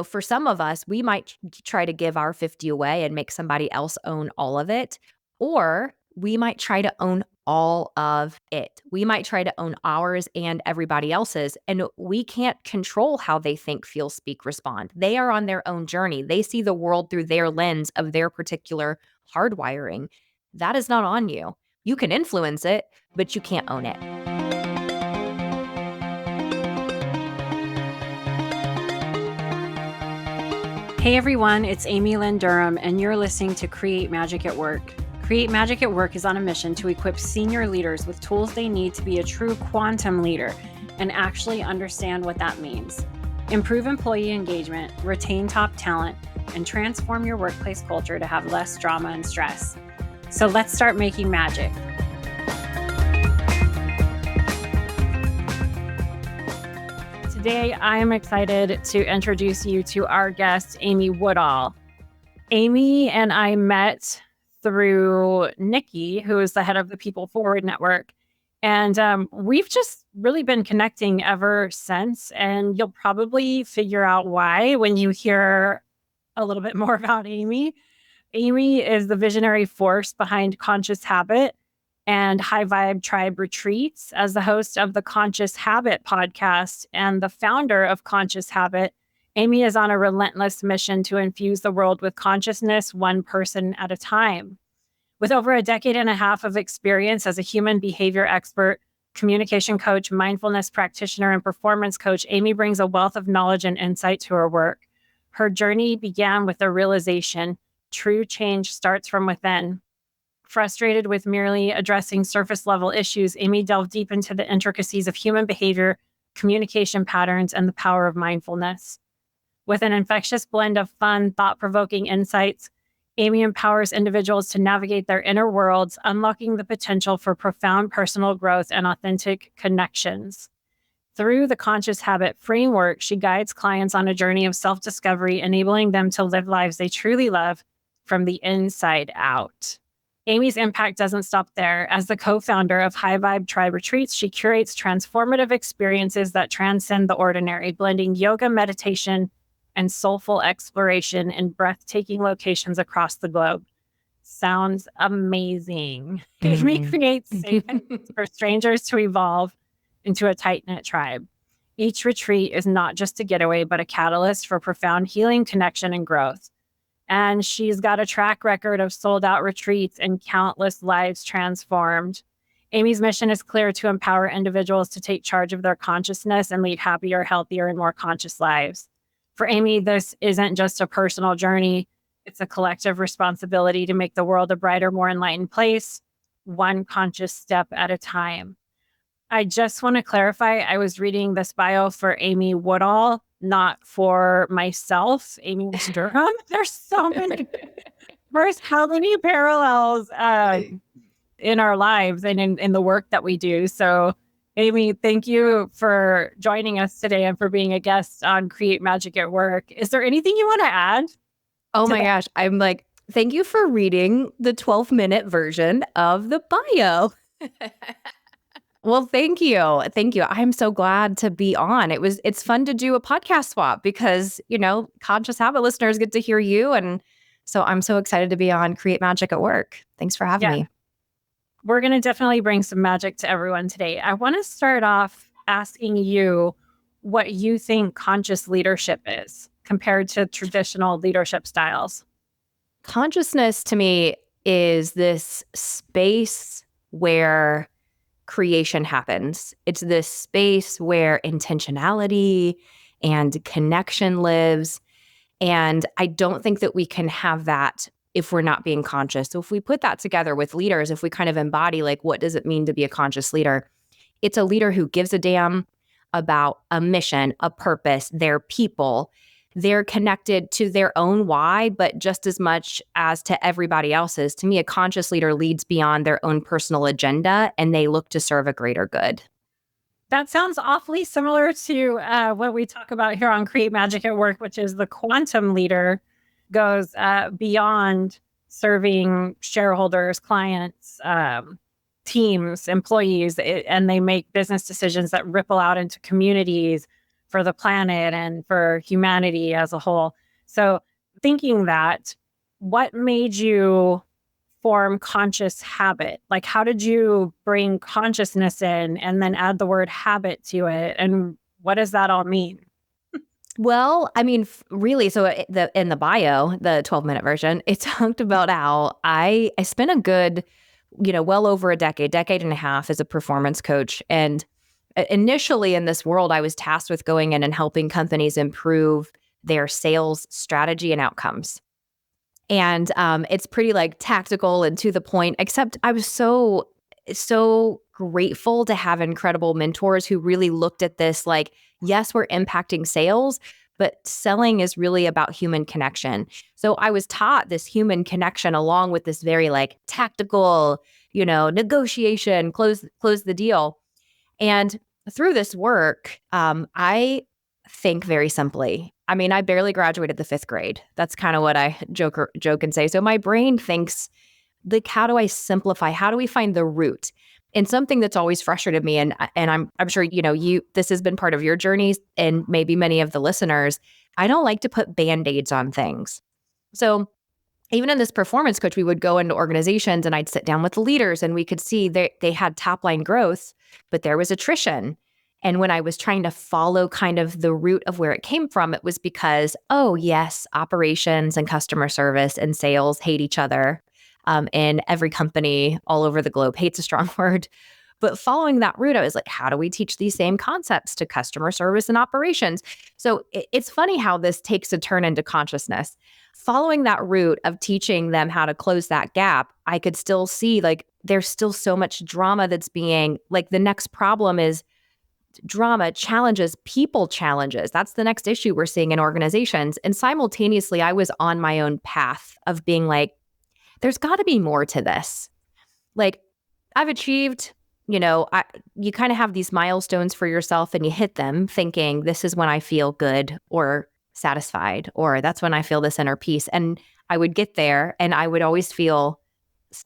For some of us, we might try to give our 50 away and make somebody else own all of it. Or we might try to own all of it. We might try to own ours and everybody else's. And we can't control how they think, feel, speak, respond. They are on their own journey. They see the world through their lens of their particular hardwiring. That is not on you. You can influence it, but you can't own it. Hey everyone, it's Amy Lynn Durham, and you're listening to Create Magic at Work. Create Magic at Work is on a mission to equip senior leaders with tools they need to be a true quantum leader and actually understand what that means. Improve employee engagement, retain top talent, and transform your workplace culture to have less drama and stress. So let's start making magic. Today, I am excited to introduce you to our guest, Amy Woodall. Amy and I met through Nikki, who is the head of the People Forward Network. And we've just really been connecting ever since. And you'll probably figure out why when you hear a little bit more about Amy. Amy is the visionary force behind Conscious Habit and High Vibe Tribe Retreats. As the host of the Conscious Habit podcast and the founder of Conscious Habit, Amy is on a relentless mission to infuse the world with consciousness, one person at a time. With over a decade and a half of experience as a human behavior expert, communication coach, mindfulness practitioner, and performance coach, Amy brings a wealth of knowledge and insight to her work. Her journey began with the realization true change starts from within. Frustrated with merely addressing surface level issues, Amy delved deep into the intricacies of human behavior, communication patterns, and the power of mindfulness. With an infectious blend of fun, thought-provoking insights, Amy empowers individuals to navigate their inner worlds, unlocking the potential for profound personal growth and authentic connections. Through the Conscious Habit framework, she guides clients on a journey of self-discovery, enabling them to live lives they truly love from the inside out. Amy's impact doesn't stop there. As the co-founder of High Vibe Tribe Retreats, she curates transformative experiences that transcend the ordinary, blending yoga, meditation, and soulful exploration in breathtaking locations across the globe. Sounds amazing. Amy creates safe spaces for strangers to evolve into a tight-knit tribe. Each retreat is not just a getaway, but a catalyst for profound healing, connection, and growth. And she's got a track record of sold-out retreats and countless lives transformed. Amy's mission is clear: to empower individuals to take charge of their consciousness and lead happier, healthier, and more conscious lives. For Amy, this isn't just a personal journey. It's a collective responsibility to make the world a brighter, more enlightened place, one conscious step at a time. I just want to clarify, I was reading this bio for Amy Woodall, not for myself, Amy Durham. There's so many. First, how many parallels in our lives and in the work that we do. So, Amy, thank you for joining us today and for being a guest on Create Magic at Work. Is there anything you want to add? Oh my gosh. I'm like, thank you for reading the 12-minute version of the bio. Well, thank you. Thank you. I'm so glad to be on. It's fun to do a podcast swap because, Conscious Habit listeners get to hear you. And so I'm so excited to be on Create Magic at Work. Thanks for having me. We're going to definitely bring some magic to everyone today. I want to start off asking you what you think conscious leadership is compared to traditional leadership styles. Consciousness to me is this space where creation happens. It's this space where intentionality and connection lives. And I don't think that we can have that if we're not being conscious. So if we put that together with leaders, if we kind of embody what does it mean to be a conscious leader? It's a leader who gives a damn about a mission, a purpose, their people. They're connected to their own why, but just as much as to everybody else's. To me, a conscious leader leads beyond their own personal agenda, and they look to serve a greater good. That sounds awfully similar to what we talk about here on Create Magic at Work, which is the quantum leader goes beyond serving shareholders, clients, teams, employees, and they make business decisions that ripple out into communities, for the planet and for humanity as a whole. So thinking that, what made you form conscious habit? Like, how did you bring consciousness in and then add the word habit to it? And what does that all mean? Well, I mean, really, so in the bio, the 12-minute version, it talked about how I spent a good, well over a decade and a half as a performance coach. And initially in this world, I was tasked with going in and helping companies improve their sales strategy and outcomes. And it's pretty like tactical and to the point, except I was so grateful to have incredible mentors who really looked at this like, yes, we're impacting sales, but selling is really about human connection. So I was taught this human connection along with this very like tactical, negotiation, close the deal. And through this work, I think very simply. I mean, I barely graduated the 5th grade. That's kind of what I joke and say. So my brain thinks, like, how do I simplify? How do we find the root? And something that's always frustrated me, and I'm sure this has been part of your journeys, and maybe many of the listeners. I don't like to put band-aids on things. So even in this performance coach, we would go into organizations and I'd sit down with the leaders and we could see they had top line growth, but there was attrition. And when I was trying to follow kind of the root of where it came from, it was because, oh, yes, operations and customer service and sales hate each other. And every company all over the globe, hate's a strong word. But following that route, I was like, how do we teach these same concepts to customer service and operations? So it's funny how this takes a turn into consciousness. Following that route of teaching them how to close that gap, I could still see like there's still so much drama that's being like the next problem is drama, challenges, people challenges. That's the next issue we're seeing in organizations. And simultaneously, I was on my own path of being like, there's got to be more to this. Like I've achieved, you kind of have these milestones for yourself and you hit them thinking this is when I feel good or satisfied, or that's when I feel this inner peace. And I would get there and I would always feel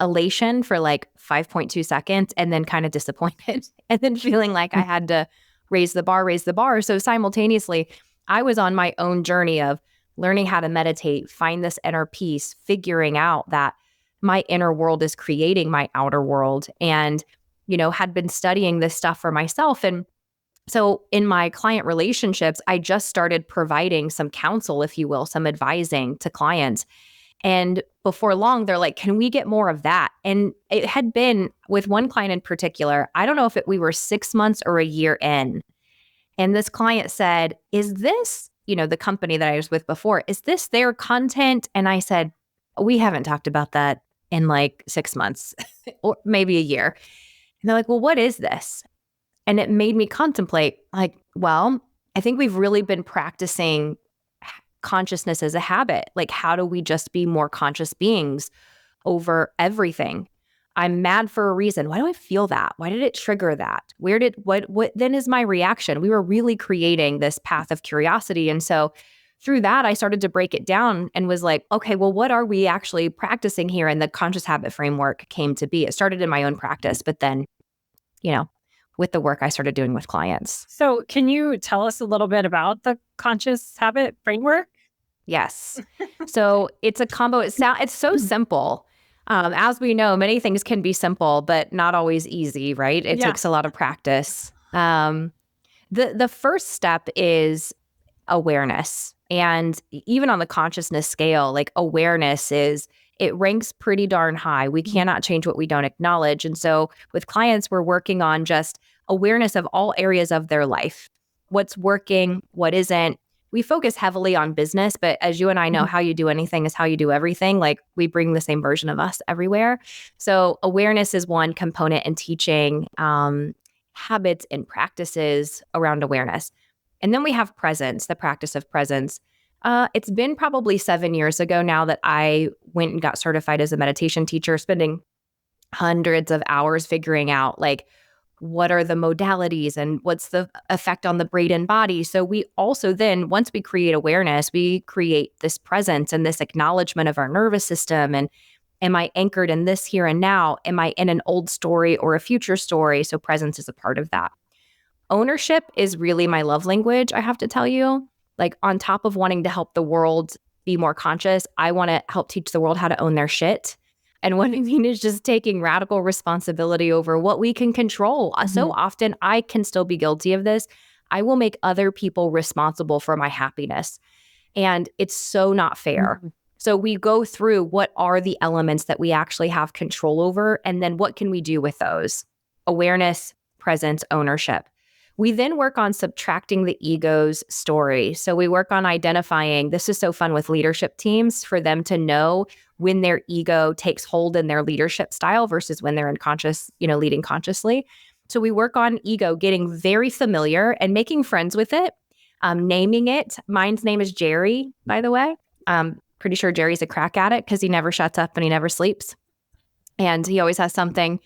elation for like 5.2 seconds and then kind of disappointed and then feeling like I had to raise the bar. So simultaneously, I was on my own journey of learning how to meditate, find this inner peace, figuring out that my inner world is creating my outer world, and, had been studying this stuff for myself. And so in my client relationships, I just started providing some counsel, if you will, some advising to clients. And before long, they're like, can we get more of that? And it had been with one client in particular, I don't know if we were 6 months or a year in. And this client said, is this, the company that I was with before, is this their content? And I said, we haven't talked about that in like 6 months or maybe a year. And they're like, well, what is this? And it made me contemplate like, well, I think we've really been practicing consciousness as a habit. Like, how do we just be more conscious beings over everything? I'm mad for a reason. Why do I feel that? Why did it trigger that? What then is my reaction? We were really creating this path of curiosity. And so through that, I started to break it down and was like, okay, well, what are we actually practicing here? And the conscious habit framework came to be. It started in my own practice, but then, with the work I started doing with clients. So can you tell us a little bit about the conscious habit framework? Yes. So it's a combo. It's so simple. As we know, many things can be simple, but not always easy, right? It takes a lot of practice. The first step is awareness. And even on the consciousness scale, like awareness it ranks pretty darn high. We cannot change what we don't acknowledge. And so with clients, we're working on just awareness of all areas of their life. What's working, what isn't. We focus heavily on business, but as you and I know, how you do anything is how you do everything. Like we bring the same version of us everywhere. So awareness is one component in teaching habits and practices around awareness. And then we have presence, the practice of presence. It's been probably 7 years ago now that I went and got certified as a meditation teacher, spending hundreds of hours figuring out like what are the modalities and what's the effect on the brain and body. So we also then, once we create awareness, we create this presence and this acknowledgement of our nervous system. And am I anchored in this here and now? Am I in an old story or a future story? So presence is a part of that. ownership is really my love language, I have to tell you. Like, on top of wanting to help the world be more conscious, I want to help teach the world how to own their shit. And what I mean is just taking radical responsibility over what we can control. So often I can still be guilty of this. I will make other people responsible for my happiness. And it's so not fair. So we go through what are the elements that we actually have control over, and then what can we do with those? Awareness, presence, ownership. We then work on subtracting the ego's story. So we work on identifying, this is so fun with leadership teams, for them to know when their ego takes hold in their leadership style versus when they're unconscious, leading consciously. So we work on ego getting very familiar and making friends with it, naming it. Mine's name is Jerry, by the way. Pretty sure Jerry's a crack addict because he never shuts up and he never sleeps. And he always has something,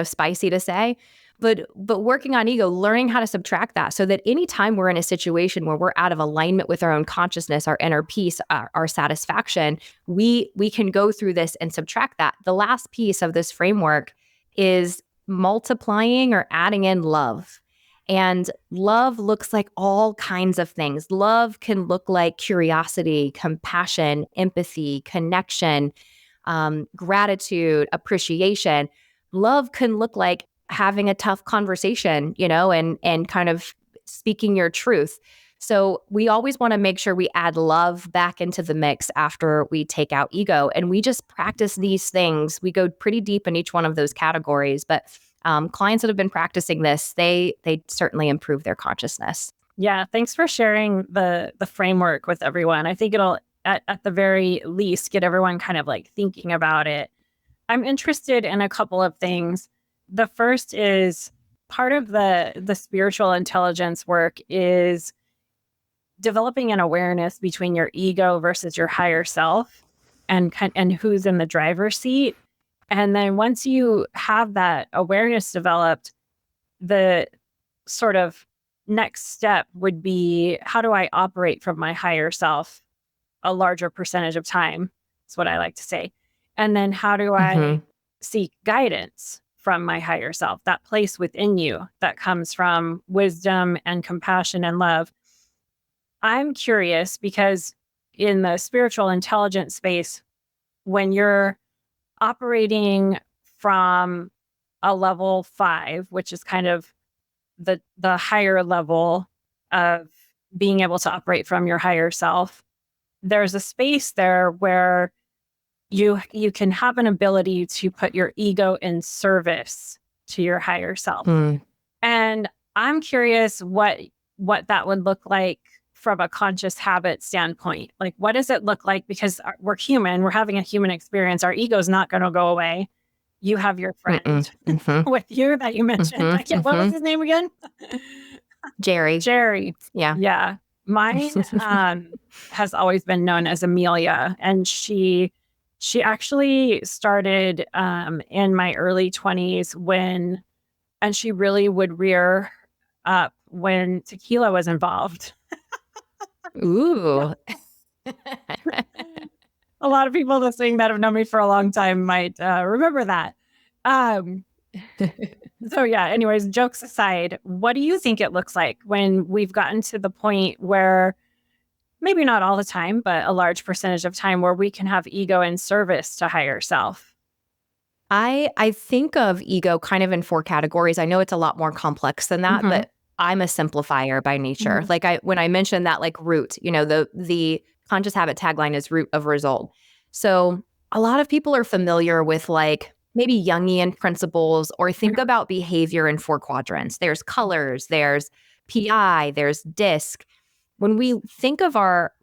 spicy to say. But working on ego, learning how to subtract that so that anytime we're in a situation where we're out of alignment with our own consciousness, our inner peace, our satisfaction, we can go through this and subtract that. The last piece of this framework is multiplying or adding in love. And love looks like all kinds of things. Love can look like curiosity, compassion, empathy, connection, gratitude, appreciation. Love can look like having a tough conversation, and kind of speaking your truth. So we always want to make sure we add love back into the mix after we take out ego. And we just practice these things. We go pretty deep in each one of those categories. But clients that have been practicing this, they certainly improve their consciousness. Yeah, thanks for sharing the framework with everyone. I think it'll, at the very least, get everyone kind of like thinking about it. I'm interested in a couple of things. The first is part of the spiritual intelligence work is developing an awareness between your ego versus your higher self and who's in the driver's seat. And then once you have that awareness developed, the sort of next step would be, how do I operate from my higher self a larger percentage of time? That's what I like to say. And then how do I seek guidance from my higher self, that place within you that comes from wisdom and compassion and love? I'm curious because in the spiritual intelligence space, when you're operating from a level 5, which is kind of the higher level of being able to operate from your higher self, there's a space there where you can have an ability to put your ego in service to your higher self. And I'm curious what that would look like from a conscious habit standpoint. Like, what does it look like? Because we're human, we're having a human experience. Our ego's not going to go away. You have your friend with you that you mentioned. What was his name again? Jerry. Yeah. Yeah. Mine has always been known as Amelia. And she actually started in my early 20s and she really would rear up when tequila was involved. Ooh. A lot of people listening that have known me for a long time might remember that. So yeah, anyways, jokes aside, what do you think it looks like when we've gotten to the point where, maybe not all the time, but a large percentage of time, where we can have ego in service to higher self? I think of ego kind of in 4 categories. I know it's a lot more complex than that, but I'm a simplifier by nature. Like when I mentioned that, like, root, the conscious habit tagline is root of result. So a lot of people are familiar with like maybe Jungian principles, or think about behavior in 4 quadrants. There's colors, there's PI, there's DISC. When we think of our,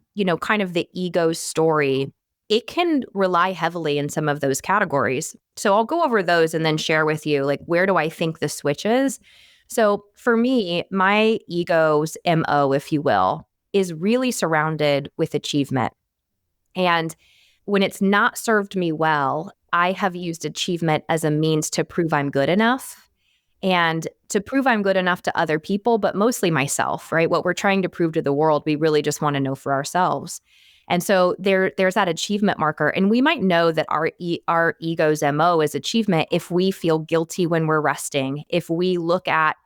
kind of the ego story, it can rely heavily in some of those categories. So I'll go over those and then share with you, like, where do I think the switch is? So for me, my ego's MO, if you will, is really surrounded with achievement. And when it's not served me well, I have used achievement as a means to prove I'm good enough, and to prove I'm good enough to other people, but mostly myself, right? What we're trying to prove to the world, we really just want to know for ourselves. And so there's that achievement marker. And we might know that our ego's MO is achievement if we feel guilty when we're resting, if we look at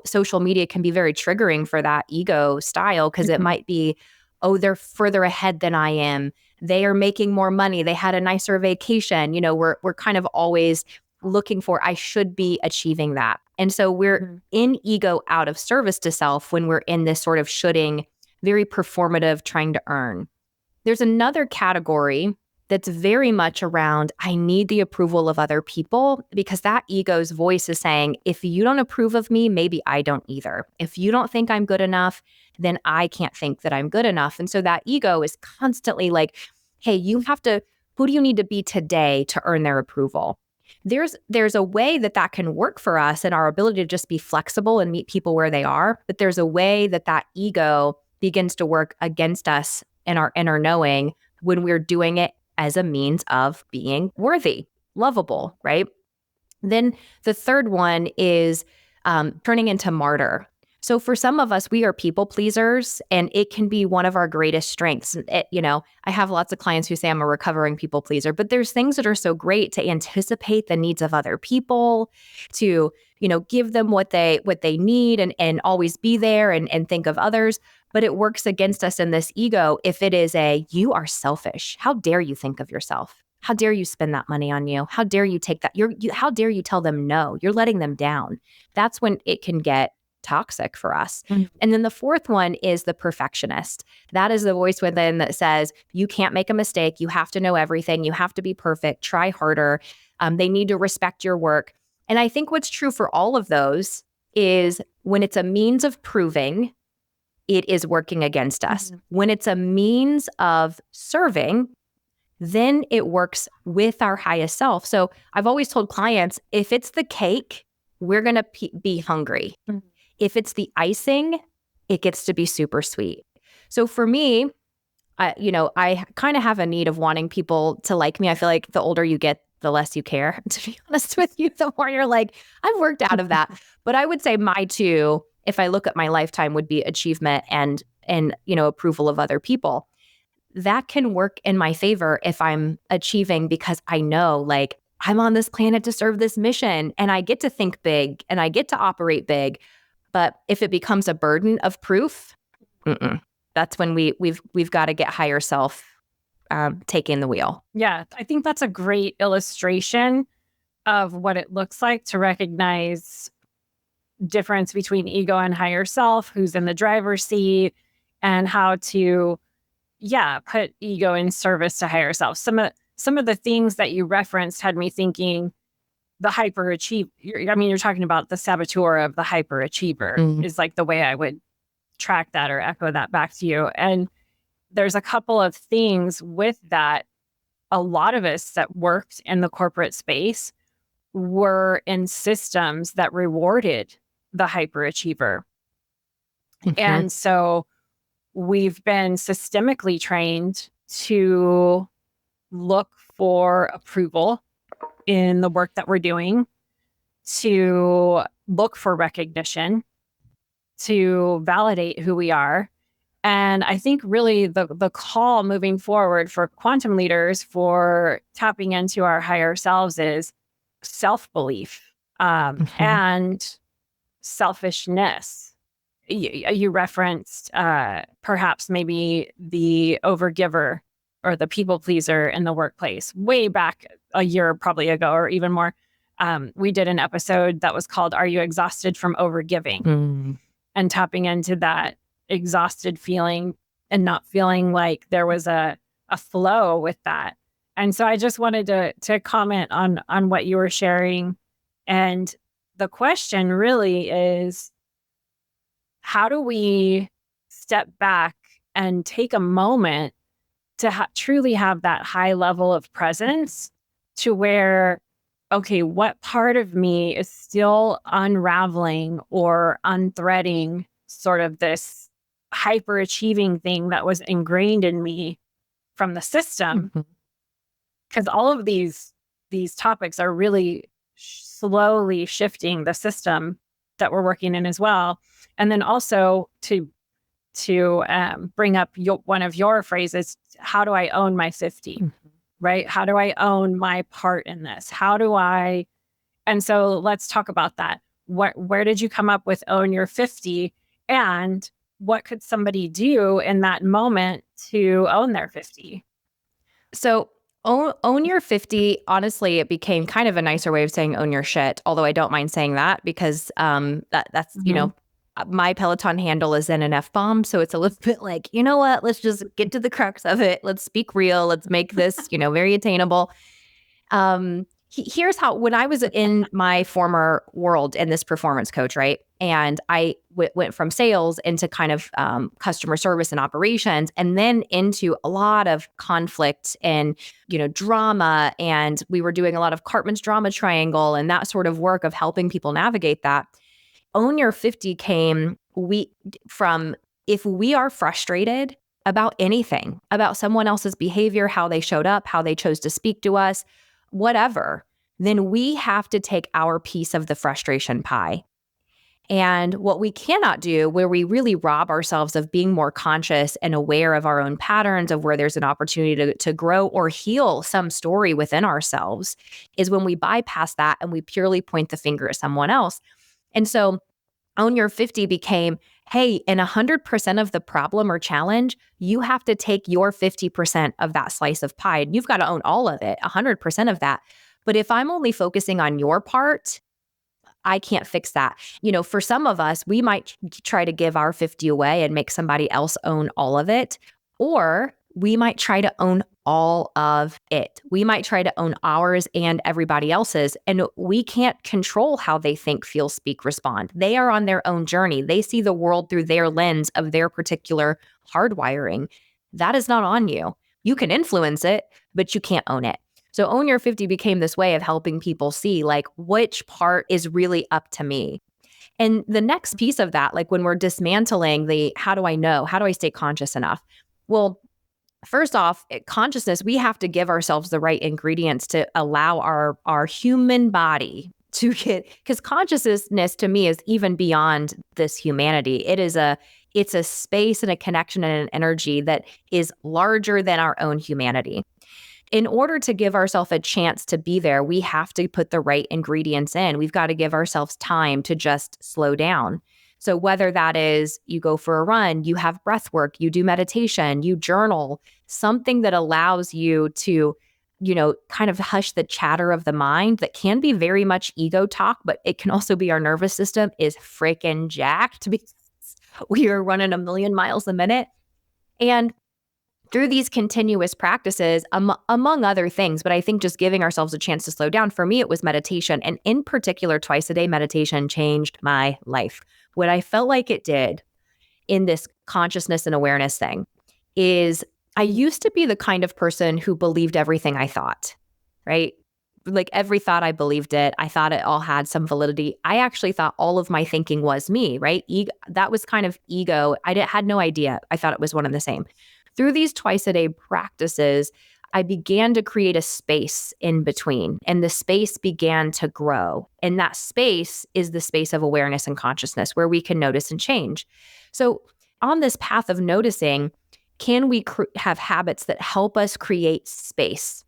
social media can be very triggering for that ego style, because it might be, oh, they're further ahead than I am. They are making more money. They had a nicer vacation. We're kind of always looking for, I should be achieving that. And so we're in ego out of service to self when we're in this sort of shoulding, very performative, trying to earn. There's another category that's very much around, I need the approval of other people, because that ego's voice is saying, if you don't approve of me, maybe I don't either. If you don't think I'm good enough, then I can't think that I'm good enough. And so that ego is constantly like, hey, who do you need to be today to earn their approval? There's a way that can work for us and our ability to just be flexible and meet people where they are. But there's a way that ego begins to work against us in our inner knowing when we're doing it as a means of being worthy, lovable, right? Then the third one is turning into martyr. So for some of us, we are people pleasers, and it can be one of our greatest strengths. I have lots of clients who say I'm a recovering people pleaser, but there's things that are so great to anticipate the needs of other people, to, give them what they need and always be there and think of others. But it works against us in this ego if it is you are selfish. How dare you think of yourself? How dare you spend that money on you? How dare you take that? How dare you tell them no? You're letting them down. That's when it can get toxic for us. And then the fourth one is the perfectionist. That is the voice within that says, you can't make a mistake. You have to know everything. You have to be perfect. Try harder. They need to respect your work. And I think what's true for all of those is when it's a means of proving, it is working against us. When it's a means of serving, then it works with our highest self. So I've always told clients, if it's the cake, we're going to be hungry. If it's the icing, it gets to be super sweet. So for me, I kind of have a need of wanting people to like me. I feel like the older you get, the less you care, to be honest with you, the more you're like, I've worked out of that. But I would say my two, if I look at my lifetime, would be achievement and approval of other people. That can work in my favor if I'm achieving, because I know, like, I'm on this planet to serve this mission, and I get to think big and I get to operate big. But if it becomes a burden of proof, that's when we've got to get higher self taking the wheel. Yeah, I think that's a great illustration of what it looks like to recognize difference between ego and higher self, who's in the driver's seat, and how to, put ego in service to higher self. Some of the things that you referenced had me thinking the hyperachiever. You're talking about the saboteur of the hyperachiever is like the way I would track that or echo that back to you. And there's a couple of things with that. A lot of us that worked in the corporate space were in systems that rewarded the hyperachiever. And so we've been systemically trained to look for approval in the work that we're doing, to look for recognition, to validate who we are. And I think really the call moving forward for quantum leaders for tapping into our higher selves is self-belief and selfishness. You referenced perhaps maybe the overgiver or the people pleaser in the workplace way back a year probably ago or even more. We did an episode that was called Are You Exhausted from Overgiving? And tapping into that exhausted feeling and not feeling like there was a flow with that. And so I just wanted to comment on what you were sharing. And the question really is, how do we step back and take a moment to truly have that high level of presence to where, okay, what part of me is still unraveling or unthreading sort of this hyperachieving thing that was ingrained in me from the system? Because all of these topics are really slowly shifting the system that we're working in as well. And then also to bring up one of your phrases, how do I own my 50, right? How do I own my part in this? And so let's talk about that. where did you come up with own your 50? And what could somebody do in that moment to own their 50? So own your 50, honestly, it became kind of a nicer way of saying own your shit, although I don't mind saying that because that's, my Peloton handle is in an F-bomb. So it's a little bit like, you know what, let's just get to the crux of it. Let's speak real. Let's make this, very attainable. Here's how, when I was in my former world in this performance coach, right? And I went from sales into kind of customer service and operations, and then into a lot of conflict and, drama. And we were doing a lot of Cartman's drama triangle and that sort of work of helping people navigate that. Own Your 50 came from if we are frustrated about anything, about someone else's behavior, how they showed up, how they chose to speak to us, whatever, then we have to take our piece of the frustration pie. And what we cannot do, where we really rob ourselves of being more conscious and aware of our own patterns, of where there's an opportunity to grow or heal some story within ourselves, is when we bypass that and we purely point the finger at someone else. And so Own Your 50 became, hey, in 100% of the problem or challenge, you have to take your 50% of that slice of pie. And you've got to own all of it, 100% of that. But if I'm only focusing on your part, I can't fix that. For some of us, we might try to give our 50 away and make somebody else own all of it. Or we might try to own all of it. We might try to own ours and everybody else's. And we can't control how they think, feel, speak, respond. They are on their own journey. They see the world through their lens of their particular hardwiring. That is not on you. You can influence it, but you can't own it. So Own Your 50 became this way of helping people see, like, which part is really up to me. And the next piece of that, like when we're dismantling the how do I know? How do I stay conscious enough? Well, first off, consciousness, we have to give ourselves the right ingredients to allow our human body to get, because consciousness to me is even beyond this humanity. It's a space and a connection and an energy that is larger than our own humanity. In order to give ourselves a chance to be there, we have to put the right ingredients in. We've got to give ourselves time to just slow down. So whether that is you go for a run, you have breath work, you do meditation, you journal, something that allows you to, kind of hush the chatter of the mind that can be very much ego talk, but it can also be our nervous system is freaking jacked because we are running 1,000,000 miles a minute. And through these continuous practices, among other things, but I think just giving ourselves a chance to slow down, for me, it was meditation. And in particular, twice a day meditation changed my life. What I felt like it did in this consciousness and awareness thing is I used to be the kind of person who believed everything I thought, right? Like every thought I believed it. I thought it all had some validity. I actually thought all of my thinking was me, right? That was kind of ego. Had no idea. I thought it was one and the same. Through these twice a day practices, I began to create a space in between, and the space began to grow. And that space is the space of awareness and consciousness where we can notice and change. So on this path of noticing, can we have habits that help us create space?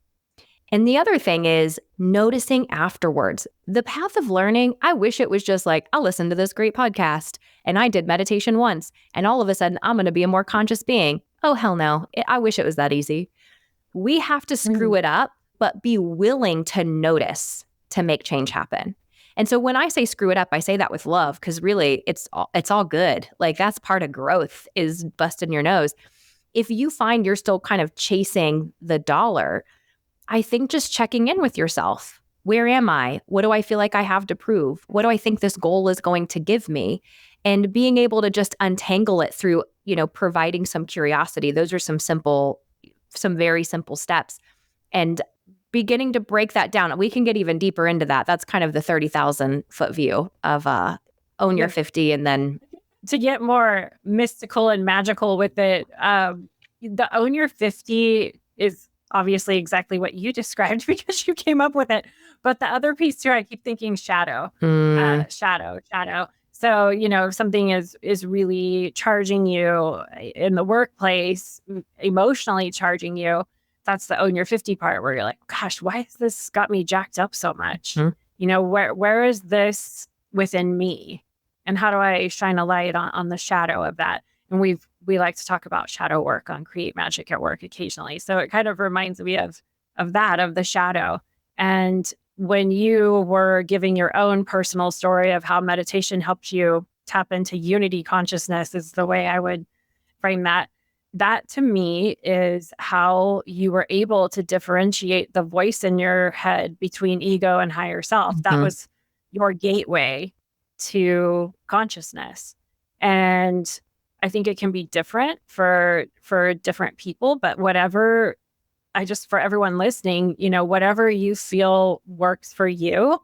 And the other thing is noticing afterwards. The path of learning, I wish it was just like, I'll listen to this great podcast and I did meditation once and all of a sudden I'm going to be a more conscious being. Oh, hell no. I wish it was that easy. We have to screw it up, but be willing to notice to make change happen. And so when I say screw it up, I say that with love because really it's all good. Like that's part of growth is busting your nose. If you find you're still kind of chasing the dollar, I think just checking in with yourself. Where am I? What do I feel like I have to prove? What do I think this goal is going to give me? And being able to just untangle it through, providing some curiosity. Those are some very simple steps. And beginning to break that down. We can get even deeper into that. That's kind of the 30,000 foot view of Own Your 50. And then to get more mystical and magical with it, the Own Your 50 is obviously exactly what you described because you came up with it. But the other piece too, I keep thinking shadow. So, if something is really charging you in the workplace, emotionally charging you, that's the Own Your 50 part where you're like, gosh, why has this got me jacked up so much? Where is this within me? And how do I shine a light on the shadow of that? And we like to talk about shadow work on Create Magic at Work occasionally. So it kind of reminds me of the shadow. And when you were giving your own personal story of how meditation helped you tap into unity consciousness, is the way I would frame that. That to me is how you were able to differentiate the voice in your head between ego and higher self. That was your gateway to consciousness. And I think it can be different for different people, but whatever, for everyone listening, whatever you feel works for you,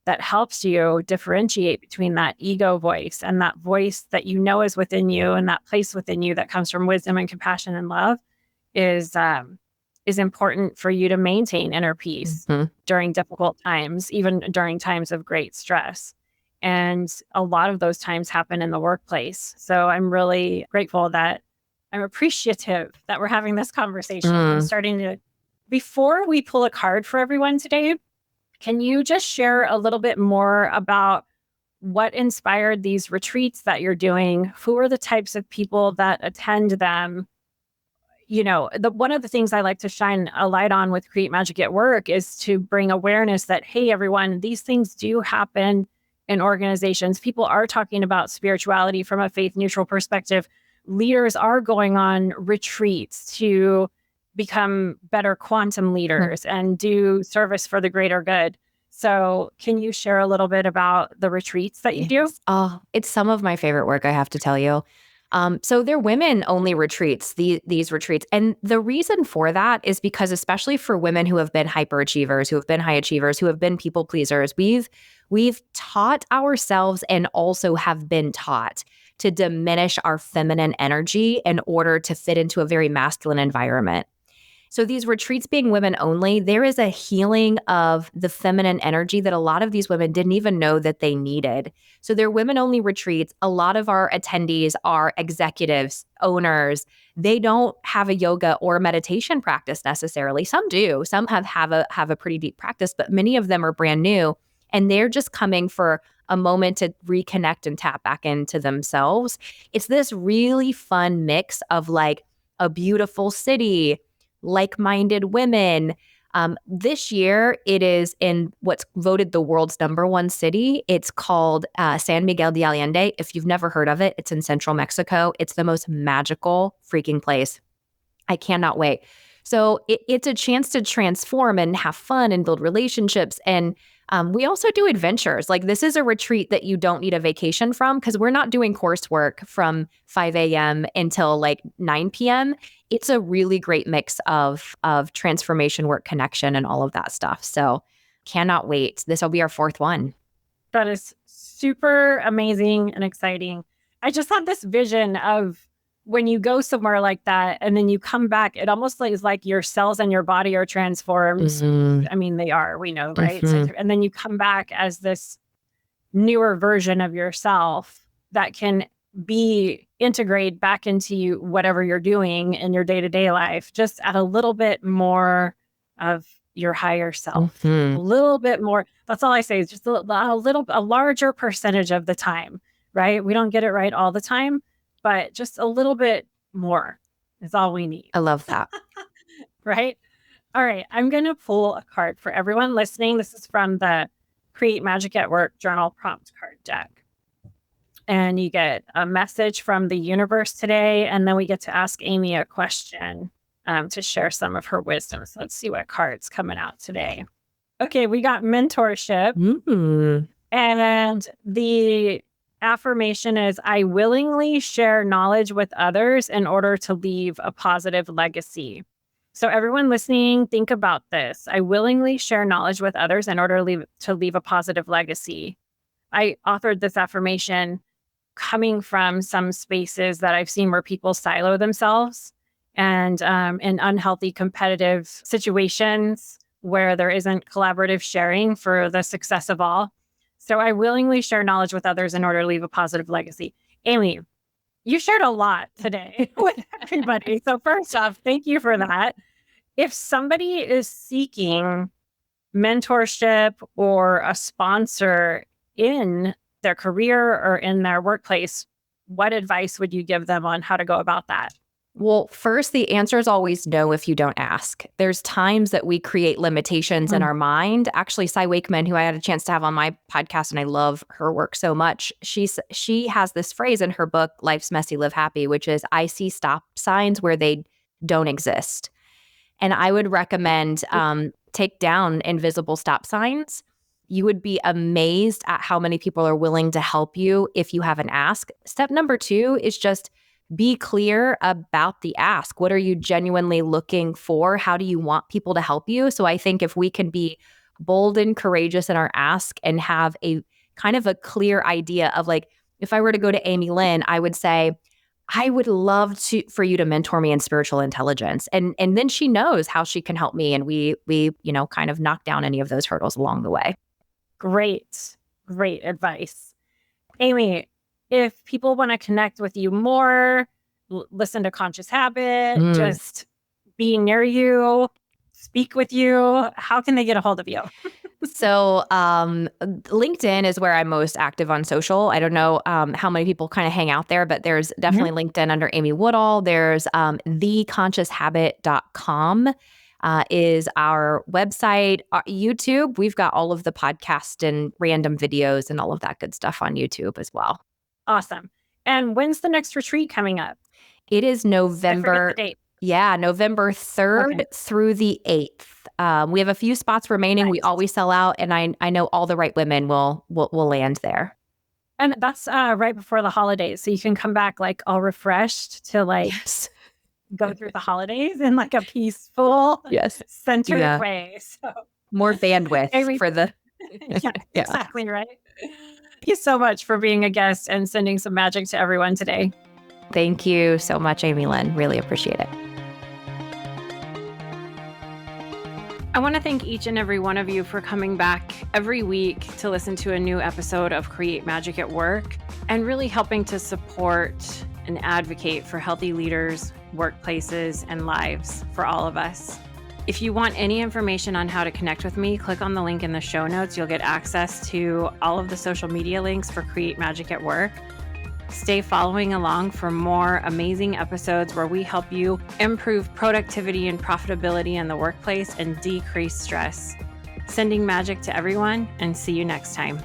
that helps you differentiate between that ego voice and that voice that is within you, and that place within you that comes from wisdom and compassion and love is important for you to maintain inner peace during difficult times, even during times of great stress. And a lot of those times happen in the workplace. So I'm really grateful that I'm appreciative that we're having this conversation. I'm starting to, before we pull a card for everyone today, can you just share a little bit more about what inspired these retreats that you're doing? Who are the types of people that attend them? One of the things I like to shine a light on with Create Magic at Work is to bring awareness that, hey, everyone, these things do happen in organizations. People are talking about spirituality from a faith neutral perspective. Leaders are going on retreats to become better quantum leaders and do service for the greater good. So can you share a little bit about the retreats that you do? Oh, it's some of my favorite work, I have to tell you. So they're women-only retreats, these retreats. And the reason for that is because, especially for women who have been hyperachievers, who have been high achievers, who have been people pleasers, we've taught ourselves and also have been taught to diminish our feminine energy in order to fit into a very masculine environment. So these retreats being women only, there is a healing of the feminine energy that a lot of these women didn't even know that they needed. So they're women only retreats. A lot of our attendees are executives, owners. They don't have a yoga or meditation practice necessarily. Some do. Some have a pretty deep practice, but many of them are brand new, and they're just coming for a moment to reconnect and tap back into themselves. It's this really fun mix of like a beautiful city, like-minded women. This year, it is in what's voted the world's #1 city. It's called San Miguel de Allende. If you've never heard of it, it's in central Mexico. It's the most magical freaking place. I cannot wait. So it's a chance to transform and have fun and build relationships. And we also do adventures. Like, this is a retreat that you don't need a vacation from, because we're not doing coursework from 5 a.m. until like 9 p.m. It's a really great mix of transformation work, connection, and all of that stuff. So cannot wait. This will be our 4th one. That is super amazing and exciting. I just had this vision of when you go somewhere like that and then you come back, it almost is like your cells and your body are transformed. I mean, they are, we know, right? So, and then you come back as this newer version of yourself that can be integrated back into you, whatever you're doing in your day-to-day life, just at a little bit more of your higher self, a little bit more. That's all I say, is just a larger percentage of the time, right? We don't get it right all the time, but just a little bit more is all we need. I love that. Right? All right. I'm going to pull a card for everyone listening. This is from the Create Magic at Work journal prompt card deck. And you get a message from the universe today. And then we get to ask Amy a question to share some of her wisdom. So let's see what card's coming out today. Okay. We got mentorship. And the affirmation is, I willingly share knowledge with others in order to leave a positive legacy. So everyone listening, think about this. I willingly share knowledge with others in order to leave a positive legacy. I authored this affirmation coming from some spaces that I've seen where people silo themselves, and in unhealthy competitive situations where there isn't collaborative sharing for the success of all. So I willingly share knowledge with others in order to leave a positive legacy. Amy, you shared a lot today with everybody. So first off, thank you for that. If somebody is seeking mentorship or a sponsor in their career or in their workplace, what advice would you give them on how to go about that? Well, first, the answer is always no if you don't ask. There's times that we create limitations in our mind. Actually, Cy Wakeman, who I had a chance to have on my podcast, and I love her work so much, she has this phrase in her book, Life's Messy, Live Happy, which is, I see stop signs where they don't exist. And I would recommend take down invisible stop signs. You would be amazed at how many people are willing to help you if you have an ask. Step number 2 is just be clear about the ask. What are you genuinely looking for? How do you want people to help you? So I think if we can be bold and courageous in our ask and have a kind of a clear idea of, like, if I were to go to Amy Lynn, I would say, I would love for you to mentor me in spiritual intelligence. And then she knows how she can help me. And we kind of knock down any of those hurdles along the way. Great advice. Amy, if people want to connect with you more, listen to Conscious Habit, just be near you, speak with you, how can they get a hold of you? So LinkedIn is where I'm most active on social. I don't know how many people kind of hang out there, but there's definitely LinkedIn under Amy Woodall. There's theconscioushabit.com is our website. YouTube, we've got all of the podcast and random videos and all of that good stuff on YouTube as well. Awesome. And when's the next retreat coming up? It is November. I forget the date. Yeah, November 3rd through the 8th. We have a few spots remaining. Nice. We always sell out, and I know all the right women will land there. And that's right before the holidays, so you can come back like all refreshed to go through the holidays in like a peaceful, centered way. So more bandwidth for the exactly right. Thank you so much for being a guest and sending some magic to everyone today. Thank you so much, Amy Lynn. Really appreciate it. I want to thank each and every one of you for coming back every week to listen to a new episode of Create Magic at Work and really helping to support and advocate for healthy leaders, workplaces, and lives for all of us. If you want any information on how to connect with me, click on the link in the show notes. You'll get access to all of the social media links for Create Magic at Work. Stay following along for more amazing episodes where we help you improve productivity and profitability in the workplace and decrease stress. Sending magic to everyone, and see you next time.